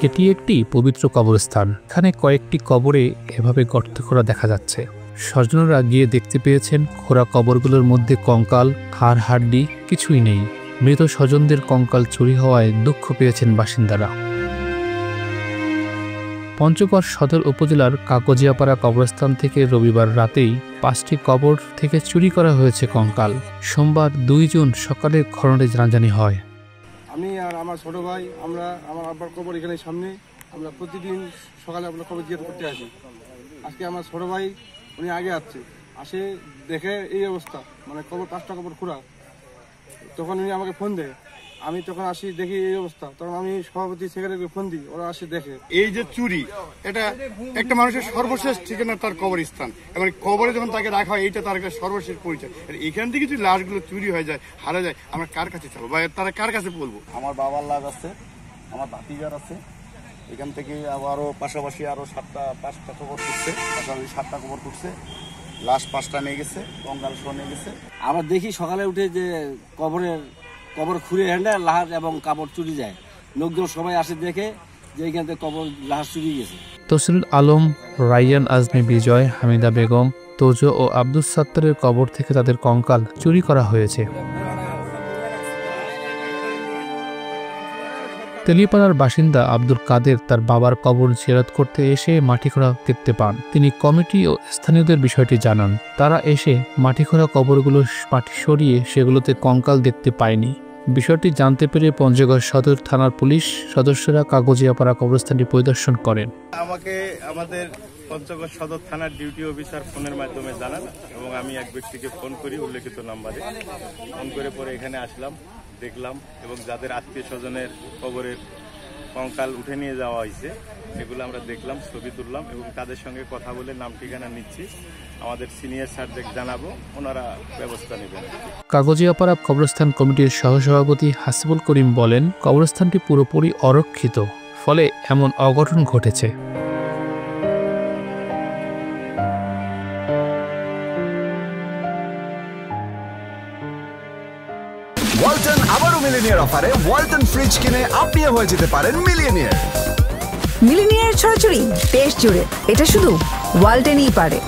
এটি একটি পবিত্র কবরস্থান। এখানে কয়েকটি কবরে এভাবে গর্ত করা দেখা যাচ্ছে। স্বজনরা গিয়ে দেখতে পেয়েছেন খোঁড়া কবরগুলোর মধ্যে কঙ্কাল, হাড় হাড্ডি কিছুই নেই। মৃত স্বজনদের কঙ্কাল চুরি হওয়ায় দুঃখ পেয়েছেন বাসিন্দারা। পঞ্চগড় সদর উপজেলার কাগজিয়াপাড়া কবরস্থান থেকে রবিবার রাতেই 5টি কবর থেকে চুরি করা হয়েছে কঙ্কাল। সোমবার 2 জুন সকালে খননে জানাজানি হয়। আমি আর আমার ছোট ভাই আমার আব্বার কবর এখানে সামনে, আমরা প্রতিদিন সকালে আমরা কবর জিয়ারত করতে আসি। আজকে আমার ছোট ভাই উনি আগে আসে দেখে এই অবস্থা, মানে কবর 5টা কবর খোঁড়া। তখন উনি আমাকে ফোন দেয়, আমি তখন আসি দেখি এই অবস্থা, তখন আমি সভাপতি সেক্রেটারিকে ফোন দিই, ওরা আসে দেখে। এই যে চুরি, এটা একটা মানুষের সর্বশেষ ঠিকানা তার কবরস্থান, এবং কবরে যখন তাকে রাখা হয় এইটা তার সর্বশেষ পরিচয়। এখান থেকে যদি লাশগুলো চুরি হয়ে যায়, হারা যায়, আমরা কার কাছে চলবো বা তারা কার কাছে বলবো? আমার বাবার লাশ আছে, আমার ভাতিজার আছে, এখান থেকে আবারও পাশাপাশি আরো 5টা কবর তুলছে, পাশাপাশি 7টা কবর তুলছে, লাশ 5টা নিয়ে গেছে, কঙ্কাল সহ নিয়ে গেছে। আমরা দেখি সকালে উঠে যে কবর খুঁড়ে হেঁটে লাশ এবং কাপড় চুরি যায়। লোকজন সবাই আসে দেখে যে এখান থেকে কবর লাশ চুরি গেছে। তসলিল আলম, রাইয়ান আজমি বিজয়, হামিদা বেগম, তোজো ও আব্দুস সাত্তারের কবর থেকে তাদের কঙ্কাল চুরি করা হয়েছে। তেলিপাড়ার বাসিন্দা আব্দুল কাদের তার বাবার কবর জিয়ারত করতে এসে মাটি খোঁড়া দেখতে পান। তিনি কমিটি ও স্থানীয়দের বিষয়টি জানান। তারা এসে মাটি খোঁড়া কবরগুলো মাটি সরিয়ে সেগুলোতে কঙ্কাল দেখতে পায়নি। বিষয়টি জানতে পেরে পঞ্চগড় সদর থানার পুলিশ সদস্যরা কাগজিয়াপাড়া কবরস্থানটি পরিদর্শন করেন। আমাকে আমাদের পঞ্চগড় সদর থানার ডিউটি অফিসার ফোনের মাধ্যমে জানান এবং আমি এক ব্যক্তিকে ফোন করি উল্লেখিত নাম্বারে। ফোন করে পরে এখানে আসলাম, দেখলাম এবং যাদের আত্মীয় স্বজনের কবরের কঙ্কাল উঠে নিয়ে যাওয়া হয়েছে সেগুলো আমরা দেখলাম, ছবি তুললাম এবং তাদের সঙ্গে কথা বলে নাম ঠিকানা নিচ্ছি। আমাদের সিনিয়র স্যারদের জানাবো, ওনারা ব্যবস্থা নেবেন। কাগজিয়াপাড়া কবরস্থান কমিটির সহসভাপতি হাসিবুল করিম বলেন, কবরস্থানটি পুরোপুরি অরক্ষিত, ফলে এমন অঘটন ঘটেছে। ওয়ালটন আবারও মিলিনিয়ার অফারে ওয়ালটন ফ্রিজ কিনে আপনিও হয়ে যেতে পারেন মিলিয়নিয়ার। মিলিনিয়ার ছড়াছড়ি দেশ জুড়ে, এটা শুধু ওয়ালটনই পারে।